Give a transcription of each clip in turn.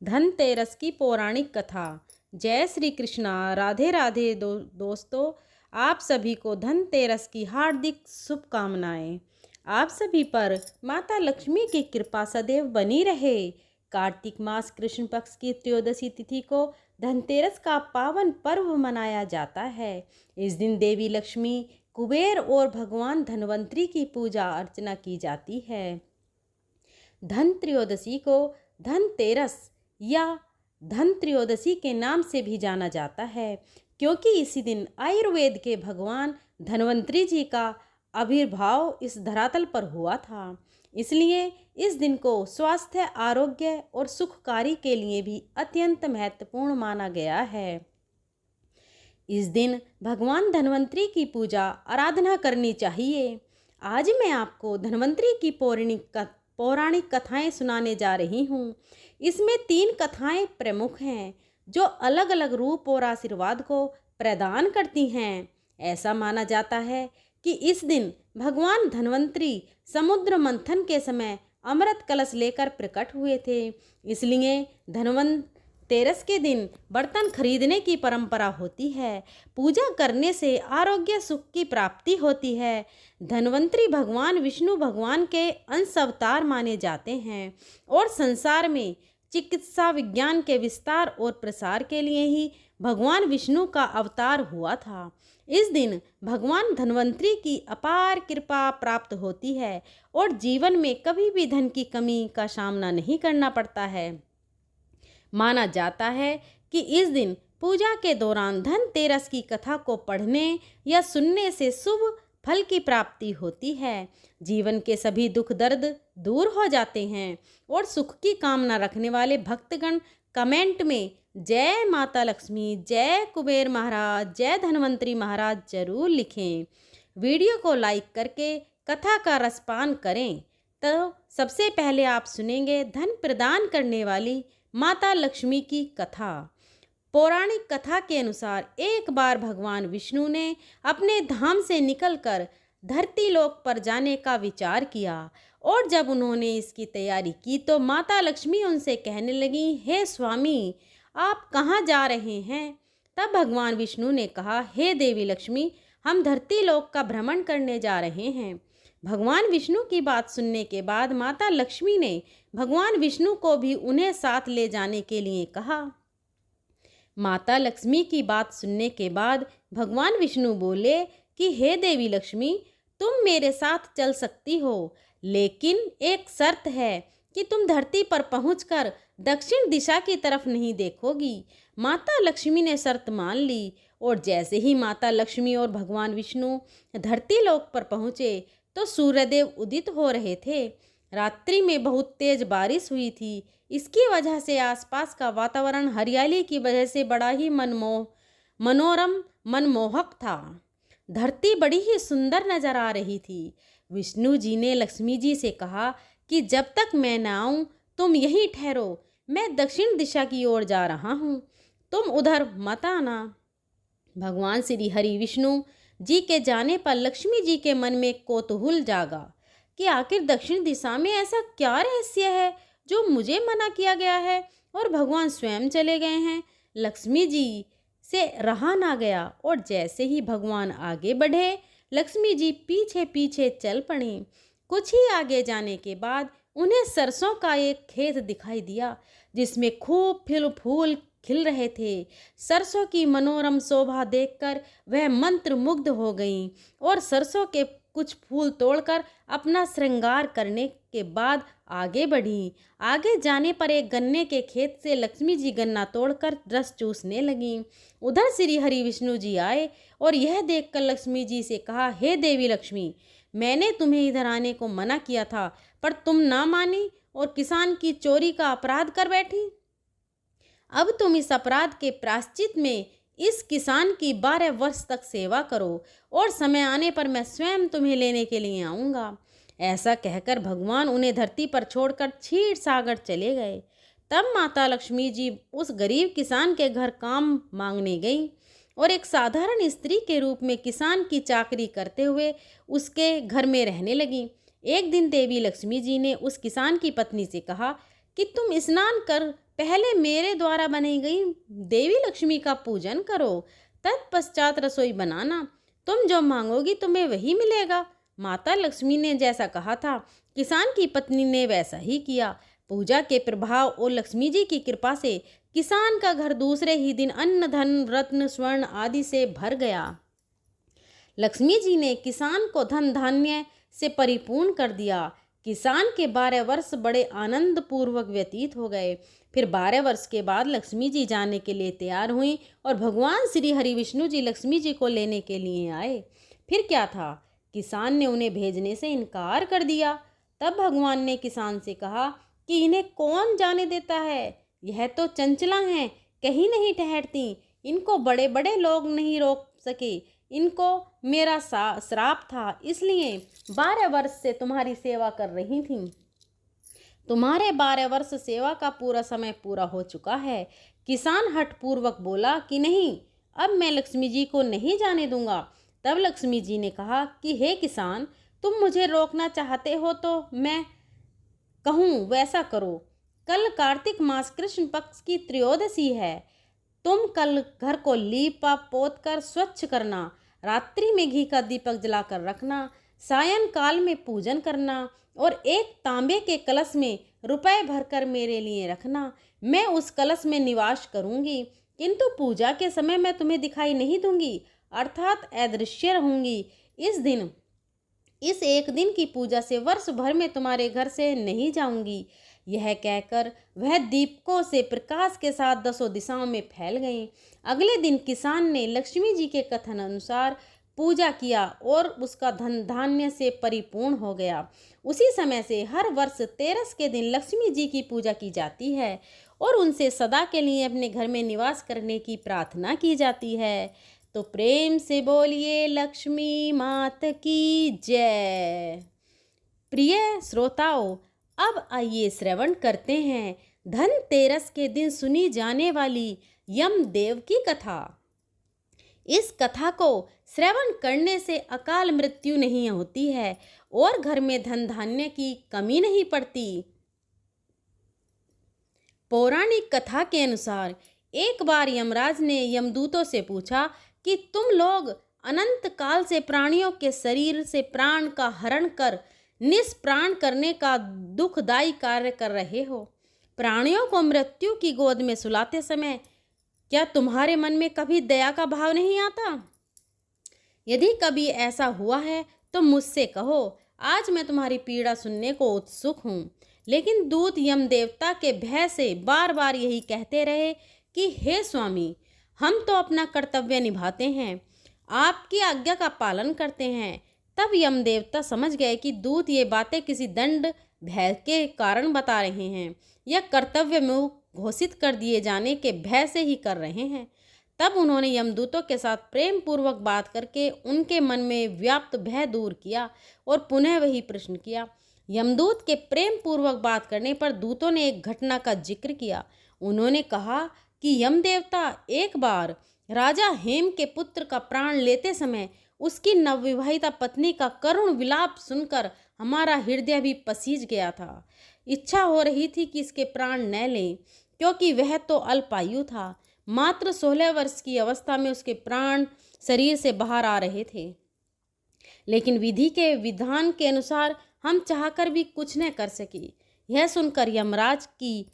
धनतेरस की पौराणिक कथा। जय श्री कृष्णा। राधे राधे दोस्तों, आप सभी को धनतेरस की हार्दिक शुभकामनाएं। आप सभी पर माता लक्ष्मी की कृपा सदैव बनी रहे। कार्तिक मास कृष्ण पक्ष की त्रयोदशी तिथि को धनतेरस का पावन पर्व मनाया जाता है। इस दिन देवी लक्ष्मी, कुबेर और भगवान धनवंतरी की पूजा अर्चना की जाती है। धन त्रयोदशी को धनतेरस या धन त्रयोदशी के नाम से भी जाना जाता है, क्योंकि इसी दिन आयुर्वेद के भगवान धन्वंतरी जी का आविर्भाव इस धरातल पर हुआ था। इसलिए इस दिन को स्वास्थ्य, आरोग्य और सुखकारी के लिए भी अत्यंत महत्वपूर्ण माना गया है। इस दिन भगवान धन्वंतरी की पूजा आराधना करनी चाहिए। आज मैं आपको धन्वंतरी की पौराणिक कथाएं सुनाने जा रही हूँ। इसमें 3 कथाएं प्रमुख हैं, जो अलग अलग रूप और आशीर्वाद को प्रदान करती हैं। ऐसा माना जाता है कि इस दिन भगवान धन्वंतरी समुद्र मंथन के समय अमृत कलश लेकर प्रकट हुए थे। इसलिए धनवंतेरस के दिन बर्तन खरीदने की परंपरा होती है। पूजा करने से आरोग्य सुख की प्राप्ति होती है। धन्वंतरी भगवान विष्णु भगवान के अंश अवतार माने जाते हैं और संसार में चिकित्सा विज्ञान के विस्तार और प्रसार के लिए ही भगवान विष्णु का अवतार हुआ था। इस दिन भगवान धन्वंतरी की अपार कृपा प्राप्त होती है और जीवन में कभी भी धन की कमी का सामना नहीं करना पड़ता है। माना जाता है कि इस दिन पूजा के दौरान धनतेरस की कथा को पढ़ने या सुनने से शुभ फल की प्राप्ति होती है। जीवन के सभी दुख दर्द दूर हो जाते हैं और सुख की कामना रखने वाले भक्तगण कमेंट में जय माता लक्ष्मी, जय कुबेर महाराज, जय धन्वंतरी महाराज जरूर लिखें। वीडियो को लाइक करके कथा का रसपान करें। तो सबसे पहले आप सुनेंगे धन प्रदान करने वाली माता लक्ष्मी की कथा। पौराणिक कथा के अनुसार एक बार भगवान विष्णु ने अपने धाम से निकलकर धरती लोक पर जाने का विचार किया और जब उन्होंने इसकी तैयारी की तो माता लक्ष्मी उनसे कहने लगी, हे स्वामी, आप कहाँ जा रहे हैं? तब भगवान विष्णु ने कहा, हे देवी लक्ष्मी, हम धरती लोक का भ्रमण करने जा रहे हैं। भगवान विष्णु की बात सुनने के बाद माता लक्ष्मी ने भगवान विष्णु को भी उन्हें साथ ले जाने के लिए कहा। माता लक्ष्मी की बात सुनने के बाद भगवान विष्णु बोले कि हे देवी लक्ष्मी, तुम मेरे साथ चल सकती हो, लेकिन एक शर्त है कि तुम धरती पर पहुंचकर दक्षिण दिशा की तरफ नहीं देखोगी। माता लक्ष्मी ने शर्त मान ली और जैसे ही माता लक्ष्मी और भगवान विष्णु धरती लोक पर पहुँचे तो सूर्यदेव उदित हो रहे थे। रात्रि में बहुत तेज बारिश हुई थी। इसकी वजह से आसपास का वातावरण हरियाली की वजह से बड़ा ही मनमोहक था। धरती बड़ी ही सुंदर नजर आ रही थी। विष्णु जी ने लक्ष्मी जी से कहा कि जब तक मैं न आऊं तुम यहीं ठहरो, मैं दक्षिण दिशा की ओर जा रहा हूं, तुम उधर मत आना। भगवान श्री हरि विष्णु जी के जाने पर लक्ष्मी जी के मन में कौतूहल जागा कि आखिर दक्षिण दिशा में ऐसा क्या रहस्य है जो मुझे मना किया गया है और भगवान स्वयं चले गए हैं। लक्ष्मी जी से रहा ना गया और जैसे ही भगवान आगे बढ़े, लक्ष्मी जी पीछे पीछे चल पड़ी। कुछ ही आगे जाने के बाद उन्हें सरसों का एक खेत दिखाई दिया जिसमें खूब फूल खिल रहे थे। सरसों की मनोरम शोभा देखकर वह मंत्रमुग्ध हो गईं और सरसों के कुछ फूल तोड़कर अपना श्रृंगार करने के बाद आगे बढ़ी। आगे जाने पर एक गन्ने के खेत से लक्ष्मी जी गन्ना तोड़कर रस चूसने लगीं। उधर श्री हरि विष्णु जी आए और यह देखकर लक्ष्मी जी से कहा, हे देवी लक्ष्मी, मैंने तुम्हें इधर आने को मना किया था पर तुम ना मानी और किसान की चोरी का अपराध कर बैठी। अब तुम इस अपराध के प्रायश्चित में इस किसान की 12 वर्ष तक सेवा करो और समय आने पर मैं स्वयं तुम्हें लेने के लिए आऊँगा। ऐसा कहकर भगवान उन्हें धरती पर छोड़कर क्षीर सागर चले गए। तब माता लक्ष्मी जी उस गरीब किसान के घर काम मांगने गई और एक साधारण स्त्री के रूप में किसान की चाकरी करते हुए उसके घर में रहने लगी। एक दिन देवी लक्ष्मी जी ने उस किसान की पत्नी से कहा कि तुम स्नान कर पहले मेरे द्वारा बनाई गई देवी लक्ष्मी का पूजन करो, तत्पश्चात रसोई बनाना। तुम जो मांगोगी तुम्हें वही मिलेगा। माता लक्ष्मी ने जैसा कहा था, किसान की पत्नी ने वैसा ही किया। पूजा के प्रभाव और लक्ष्मी जी की कृपा से किसान का घर दूसरे ही दिन अन्न धन रत्न स्वर्ण आदि से भर गया। लक्ष्मी जी ने किसान को धन धान्य से परिपूर्ण कर दिया। किसान के 12 वर्ष बड़े आनंद पूर्वक व्यतीत हो गए। फिर 12 वर्ष के बाद लक्ष्मी जी जाने के लिए तैयार हुई और भगवान श्री हरि विष्णु जी लक्ष्मी जी को लेने के लिए आए। फिर क्या था, किसान ने उन्हें भेजने से इनकार कर दिया। तब भगवान ने किसान से कहा कि इन्हें कौन जाने देता है, यह तो चंचला हैं, कहीं नहीं ठहरती, इनको बड़े बड़े लोग नहीं रोक सके। इनको मेरा श्राप था, इसलिए 12 वर्ष से तुम्हारी सेवा कर रही थी। तुम्हारे 12 वर्ष सेवा का पूरा समय पूरा हो चुका है। किसान हठपूर्वक बोला कि नहीं, अब मैं लक्ष्मी जी को नहीं जाने दूंगा। तब लक्ष्मी जी ने कहा कि हे किसान, तुम मुझे रोकना चाहते हो तो मैं कहूँ वैसा करो। कल कार्तिक मास कृष्ण पक्ष की त्रयोदशी है। तुम कल घर को लीपा पोत कर स्वच्छ करना, रात्रि में घी का दीपक जलाकर रखना, सायं काल में पूजन करना और एक तांबे के कलश में रुपए भरकर मेरे लिए रखना। मैं उस कलश में निवास करूंगी, किंतु पूजा के समय मैं तुम्हें दिखाई नहीं दूंगी, अर्थात अदृश्य रहूंगी। इस एक दिन की पूजा से वर्ष भर में तुम्हारे घर से नहीं जाऊंगी। यह कहकर वह दीपकों से प्रकाश के साथ 10 दिशाओं में फैल गई। अगले दिन किसान ने लक्ष्मी जी के कथन अनुसार पूजा किया और उसका धन धान्य से परिपूर्ण हो गया। उसी समय से हर वर्ष 13 के दिन लक्ष्मी जी की पूजा की जाती है और उनसे सदा के लिए अपने घर में निवास करने की प्रार्थना की जाती है। तो प्रेम से बोलिए लक्ष्मी मात की जय। प्रिय श्रोताओं, अब आइए श्रवण करते हैं धनतेरस के दिन सुनी जाने वाली यमदेव की कथा। इस कथा को श्रवण करने से अकाल मृत्यु नहीं होती है और घर में धन धान्य की कमी नहीं पड़ती। पौराणिक कथा के अनुसार एक बार यमराज ने यमदूतों से पूछा कि तुम लोग अनंत काल से प्राणियों के शरीर से प्राण का हरण कर निष्प्राण करने का दुखदायी कार्य कर रहे हो। प्राणियों को मृत्यु की गोद में सुलाते समय क्या तुम्हारे मन में कभी दया का भाव नहीं आता? यदि कभी ऐसा हुआ है तो मुझसे कहो, आज मैं तुम्हारी पीड़ा सुनने को उत्सुक हूँ। लेकिन दूत यमदेवता के भय से बार बार यही कहते रहे कि हे स्वामी, हम तो अपना कर्तव्य निभाते हैं, आपकी आज्ञा का पालन करते हैं। तब यमदेवता समझ गए कि दूत ये बातें किसी दंड भय के कारण बता रहे हैं या कर्तव्य में घोषित कर दिए जाने के भय से ही कर रहे हैं। तब उन्होंने यमदूतों के साथ प्रेम पूर्वक बात करके उनके मन में व्याप्त भय दूर किया और पुनः वही प्रश्न किया। यमदूत के प्रेम पूर्वक बात करने पर दूतों ने एक घटना का जिक्र किया। उन्होंने कहा कि यमदेवता, एक बार राजा हेम के पुत्र का प्राण लेते समय उसकी नवविवाहिता पत्नी का करुण विलाप सुनकर हमारा हृदय भी पसीज गया था। इच्छा हो रही थी कि इसके प्राण न लें, क्योंकि वह तो अल्पायु था। मात्र 16 वर्ष की अवस्था में उसके प्राण शरीर से बाहर आ रहे थे। लेकिन विधि के विधान के अनुसार हम चाहकर भी कुछ न कर सके। यह सुनकर यमराज की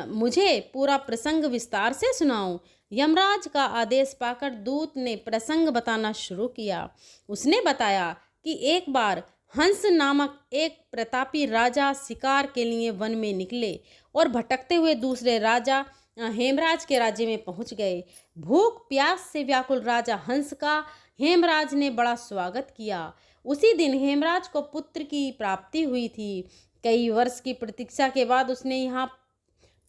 मुझे पूरा प्रसंग विस्तार से सुनाओ। यमराज का आदेश पाकर दूत ने प्रसंग बताना शुरू किया। उसने बताया कि एक बार हंस नामक एक प्रतापी राजा शिकार के लिए वन में निकले और भटकते हुए दूसरे राजा हेमराज के राज्य में पहुंच गए। भूख प्यास से व्याकुल राजा हंस का हेमराज ने बड़ा स्वागत किया। उसी दिन हेमराज को पुत्र की प्राप्ति हुई थी। कई वर्ष की प्रतीक्षा के बाद उसने यहाँ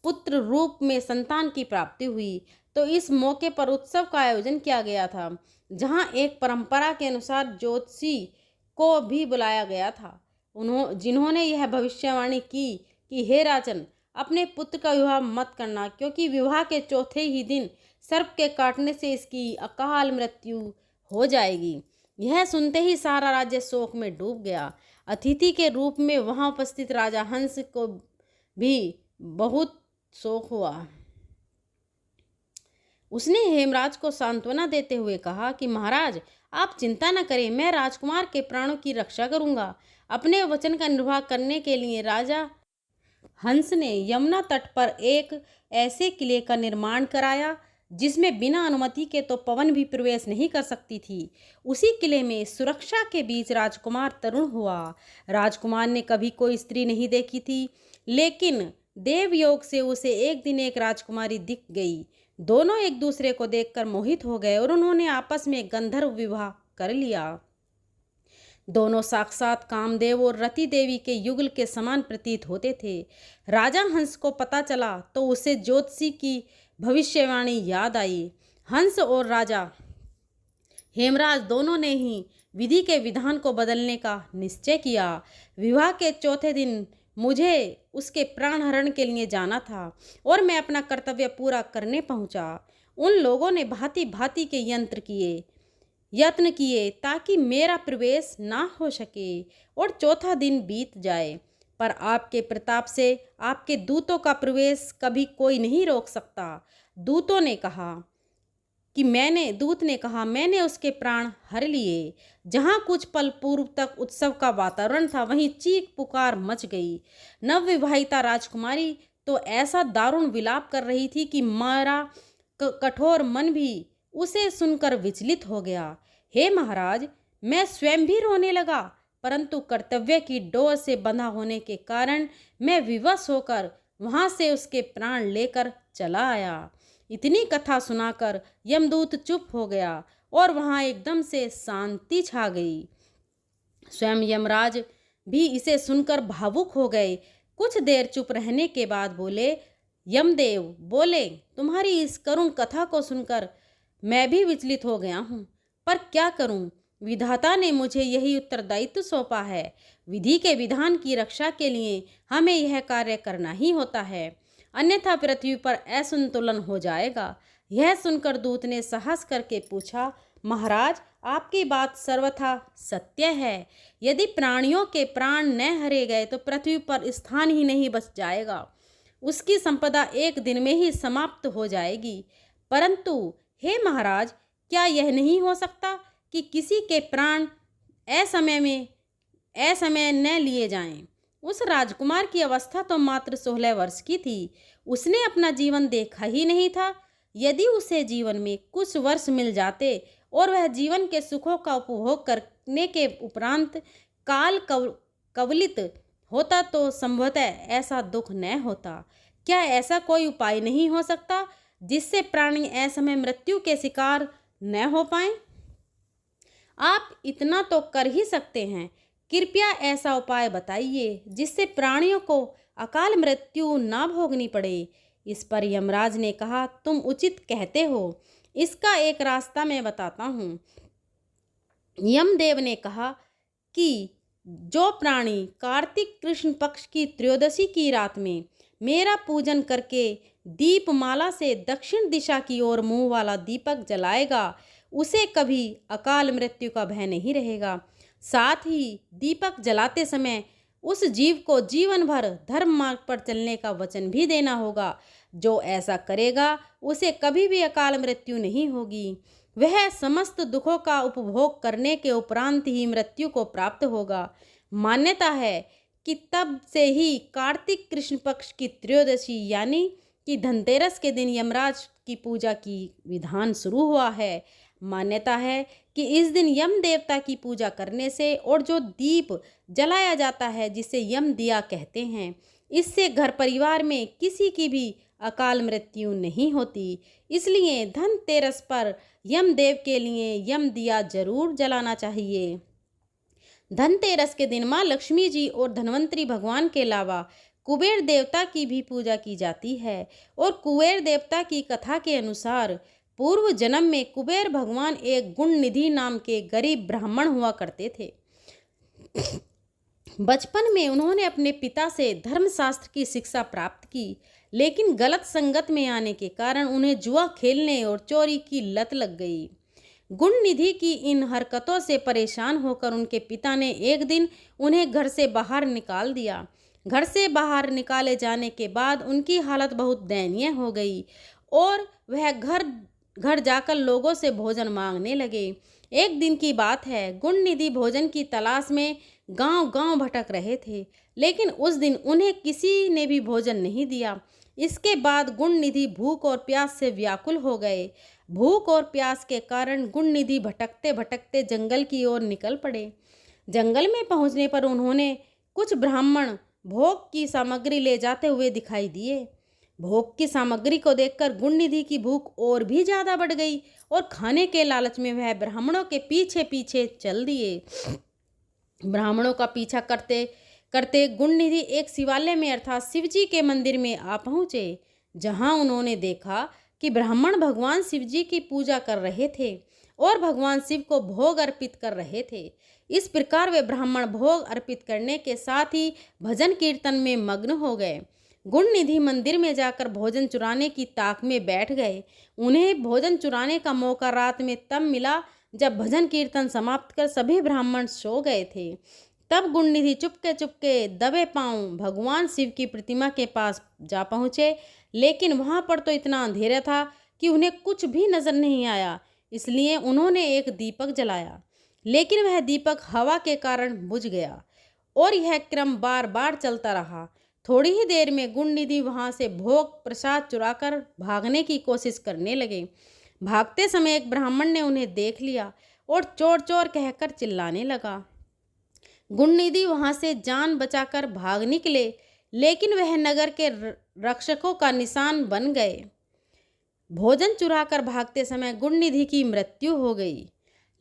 पुत्र रूप में संतान की प्राप्ति हुई। तो इस मौके पर उत्सव का आयोजन किया गया था, जहाँ एक परंपरा के अनुसार ज्योतिषी को भी बुलाया गया था। जिन्होंने यह भविष्यवाणी की कि हे राजन, अपने पुत्र का विवाह मत करना, क्योंकि विवाह के चौथे ही दिन सर्प के काटने से इसकी अकाल मृत्यु हो जाएगी। यह सुनते ही सारा राज्य शोक में डूब गया। अतिथि के रूप में वहां उपस्थित राजा हंस को भी बहुत शोक हुआ। उसने हेमराज को सांत्वना देते हुए कहा कि महाराज, आप चिंता न करें, मैं राजकुमार के प्राणों की रक्षा करूंगा। अपने वचन का निर्वाह करने के लिए राजा हंस ने यमुना तट पर एक ऐसे किले का निर्माण कराया जिसमें बिना अनुमति के तो पवन भी प्रवेश नहीं कर सकती थी। उसी किले में सुरक्षा के बीच राजकुमार तरुण हुआ। राजकुमार ने कभी कोई स्त्री नहीं देखी थी, लेकिन देवयोग से उसे एक दिन एक राजकुमारी दिख गई। दोनों एक दूसरे को देखकर मोहित हो गए और उन्होंने आपस में गंधर्व विवाह कर लिया। दोनों साक्षात कामदेव और रति देवी के युगल के समान प्रतीत होते थे। राजा हंस को पता चला तो उसे ज्योतिषी की भविष्यवाणी याद आई। हंस और राजा हेमराज दोनों ने ही विधि के विधान को बदलने का निश्चय किया। विवाह के चौथे दिन मुझे उसके प्राण हरण के लिए जाना था और मैं अपना कर्तव्य पूरा करने पहुंचा। उन लोगों ने भांति भांति के यत्न किए ताकि मेरा प्रवेश ना हो सके और चौथा दिन बीत जाए, पर आपके प्रताप से आपके दूतों का प्रवेश कभी कोई नहीं रोक सकता। दूत ने कहा मैंने उसके प्राण हर लिए। जहाँ कुछ पल पूर्व तक उत्सव का वातावरण था, वहीं चीख पुकार मच गई। नवविवाहिता राजकुमारी तो ऐसा दारुण विलाप कर रही थी कि मेरा कठोर मन भी उसे सुनकर विचलित हो गया। हे महाराज, मैं स्वयं भी रोने लगा, परंतु कर्तव्य की डोर से बंधा होने के कारण मैं विवश होकर वहां से उसके प्राण लेकर चला आया। इतनी कथा सुनाकर यमदूत चुप हो गया और वहां एकदम से शांति छा गई। स्वयं यमराज भी इसे सुनकर भावुक हो गए। कुछ देर चुप रहने के बाद बोले, यमदेव बोले, तुम्हारी इस करुण कथा को सुनकर मैं भी विचलित हो गया हूँ, पर क्या करूँ? विधाता ने मुझे यही उत्तरदायित्व सौंपा है। विधि के विधान की रक्षा के लिए हमें यह कार्य करना ही होता है, अन्यथा पृथ्वी पर असंतुलन हो जाएगा। यह सुनकर दूत ने साहस करके पूछा, महाराज, आपकी बात सर्वथा सत्य है। यदि प्राणियों के प्राण न हरे गए तो पृथ्वी पर स्थान ही नहीं बच जाएगा, उसकी संपदा एक दिन में ही समाप्त हो जाएगी। परंतु हे महाराज, क्या यह नहीं हो सकता कि किसी के प्राण असमय न लिए जाएं? उस राजकुमार की अवस्था तो मात्र 16 वर्ष की थी। उसने अपना जीवन देखा ही नहीं था। यदि उसे जीवन में कुछ वर्ष मिल जाते और वह जीवन के सुखों का उपभोग करने के उपरांत काल कवलित होता तो संभवतः ऐसा दुख न होता। क्या ऐसा कोई उपाय नहीं हो सकता जिससे प्राणी असमय मृत्यु के शिकार न हो पाएं? आप इतना तो कर ही सकते हैं, कृपया ऐसा उपाय बताइए जिससे प्राणियों को अकाल मृत्यु ना भोगनी पड़े। इस पर यमराज ने कहा, तुम उचित कहते हो, इसका एक रास्ता मैं बताता हूँ। यमदेव ने कहा कि जो प्राणी कार्तिक कृष्ण पक्ष की त्रयोदशी की रात में मेरा पूजन करके दीपमाला से दक्षिण दिशा की ओर मुंह वाला दीपक जलाएगा, उसे कभी अकाल मृत्यु का भय नहीं रहेगा। साथ ही दीपक जलाते समय उस जीव को जीवन भर धर्म मार्ग पर चलने का वचन भी देना होगा। जो ऐसा करेगा उसे कभी भी अकाल मृत्यु नहीं होगी। वह समस्त दुखों का उपभोग करने के उपरांत ही मृत्यु को प्राप्त होगा। मान्यता है कि तब से ही कार्तिक कृष्ण पक्ष की त्रयोदशी यानी कि धनतेरस के दिन यमराज की पूजा की विधान शुरू हुआ है। मान्यता है कि इस दिन यम देवता की पूजा करने से और जो दीप जलाया जाता है जिसे यम दिया कहते हैं, इससे घर परिवार में किसी की भी अकाल मृत्यु नहीं होती। इसलिए धनतेरस पर यम देव के लिए यम दिया जरूर जलाना चाहिए। धनतेरस के दिन माँ लक्ष्मी जी और धन्वंतरी भगवान के अलावा कुबेर देवता की भी पूजा की जाती है। और कुबेर देवता की कथा के अनुसार पूर्व जन्म में कुबेर भगवान एक गुण निधि नाम के गरीब ब्राह्मण हुआ करते थे। बचपन में उन्होंने अपने पिता से धर्मशास्त्र की शिक्षा प्राप्त की, लेकिन गलत संगत में आने के कारण उन्हें जुआ खेलने और चोरी की लत लग गई। गुण निधि की इन हरकतों से परेशान होकर उनके पिता ने एक दिन उन्हें घर से बाहर निकाल दिया। घर से बाहर निकाले जाने के बाद उनकी हालत बहुत दयनीय हो गई और वह घर घर जाकर लोगों से भोजन मांगने लगे। एक दिन की बात है, गुणनिधि भोजन की तलाश में गांव-गांव भटक रहे थे, लेकिन उस दिन उन्हें किसी ने भी भोजन नहीं दिया। इसके बाद गुणनिधि भूख और प्यास से व्याकुल हो गए। भूख और प्यास के कारण गुणनिधि भटकते भटकते जंगल की ओर निकल पड़े। जंगल में पहुंचने पर उन्होंने कुछ ब्राह्मण भोग की सामग्री ले जाते हुए दिखाई दिए। भोग की सामग्री को देखकर गुणनिधि की भूख और भी ज्यादा बढ़ गई और खाने के लालच में वह ब्राह्मणों के पीछे पीछे चल दिए। ब्राह्मणों का पीछा करते करते गुणनिधि एक शिवालय में अर्थात शिव जी के मंदिर में आ पहुंचे, जहां उन्होंने देखा कि ब्राह्मण भगवान शिव जी की पूजा कर रहे थे और भगवान शिव को भोग अर्पित कर रहे थे। इस प्रकार वे ब्राह्मण भोग अर्पित करने के साथ ही भजन कीर्तन में मग्न हो गए। गुणनिधि मंदिर में जाकर भोजन चुराने की ताक में बैठ गए। उन्हें भोजन चुराने का मौका रात में तब मिला जब भजन कीर्तन समाप्त कर सभी ब्राह्मण सो गए थे। तब गुणनिधि चुपके चुपके दबे पांव भगवान शिव की प्रतिमा के पास जा पहुँचे, लेकिन वहाँ पर तो इतना अंधेरा था कि उन्हें कुछ भी नजर नहीं आया। इसलिए उन्होंने एक दीपक जलाया, लेकिन वह दीपक हवा के कारण बुझ गया और यह क्रम बार बार चलता रहा। थोड़ी ही देर में गुणनिधि वहाँ से भोग प्रसाद चुराकर भागने की कोशिश करने लगे। भागते समय एक ब्राह्मण ने उन्हें देख लिया और चोर चोर कहकर चिल्लाने लगा। गुणनिधि वहाँ से जान बचाकर भाग निकले, लेकिन वह नगर के रक्षकों का निशान बन गए। भोजन चुराकर भागते समय गुणनिधि की मृत्यु हो गई,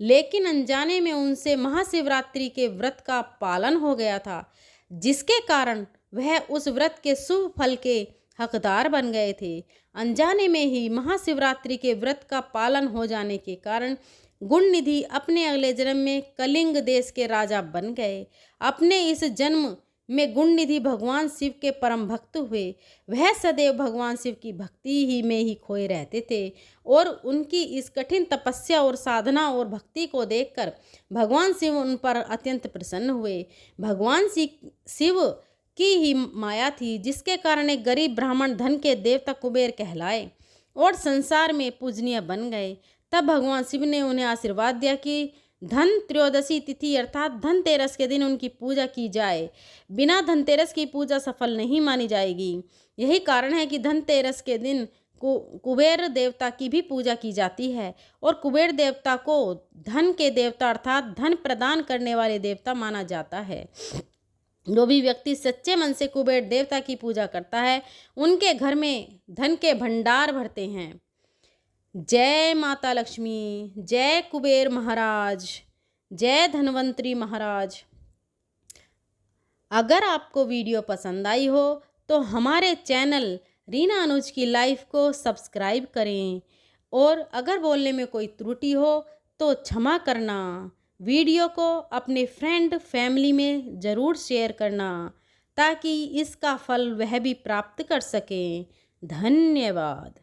लेकिन अनजाने में उनसे महाशिवरात्रि के व्रत का पालन हो गया था, जिसके कारण वह उस व्रत के शुभ फल के हकदार बन गए थे। अनजाने में ही महाशिवरात्रि के व्रत का पालन हो जाने के कारण गुणनिधि अपने अगले जन्म में कलिंग देश के राजा बन गए। अपने इस जन्म में गुणनिधि भगवान शिव के परम भक्त हुए। वह सदैव भगवान शिव की भक्ति ही में ही खोए रहते थे और उनकी इस कठिन तपस्या और साधना और भक्ति को देखकर भगवान शिव उन पर अत्यंत प्रसन्न हुए। भगवान शिव की ही माया थी, जिसके कारण एक गरीब ब्राह्मण धन के देवता कुबेर कहलाए और संसार में पूजनीय बन गए। तब भगवान शिव ने उन्हें आशीर्वाद दिया कि धन त्रयोदशी तिथि अर्थात धनतेरस के दिन उनकी पूजा की जाए। बिना धनतेरस की पूजा सफल नहीं मानी जाएगी। यही कारण है कि धनतेरस के दिन कुबेर देवता की भी पूजा की जाती है और कुबेर देवता को धन के देवता अर्थात धन प्रदान करने वाले देवता माना जाता है। जो भी व्यक्ति सच्चे मन से कुबेर देवता की पूजा करता है, उनके घर में धन के भंडार भरते हैं। जय माता लक्ष्मी, जय कुबेर महाराज, जय धनवंतरी महाराज। अगर आपको वीडियो पसंद आई हो तो हमारे चैनल रीना अनुज की लाइफ को सब्सक्राइब करें और अगर बोलने में कोई त्रुटि हो तो क्षमा करना। वीडियो को अपने फ्रेंड फैमिली में ज़रूर शेयर करना ताकि इसका फल वह भी प्राप्त कर सकें। धन्यवाद।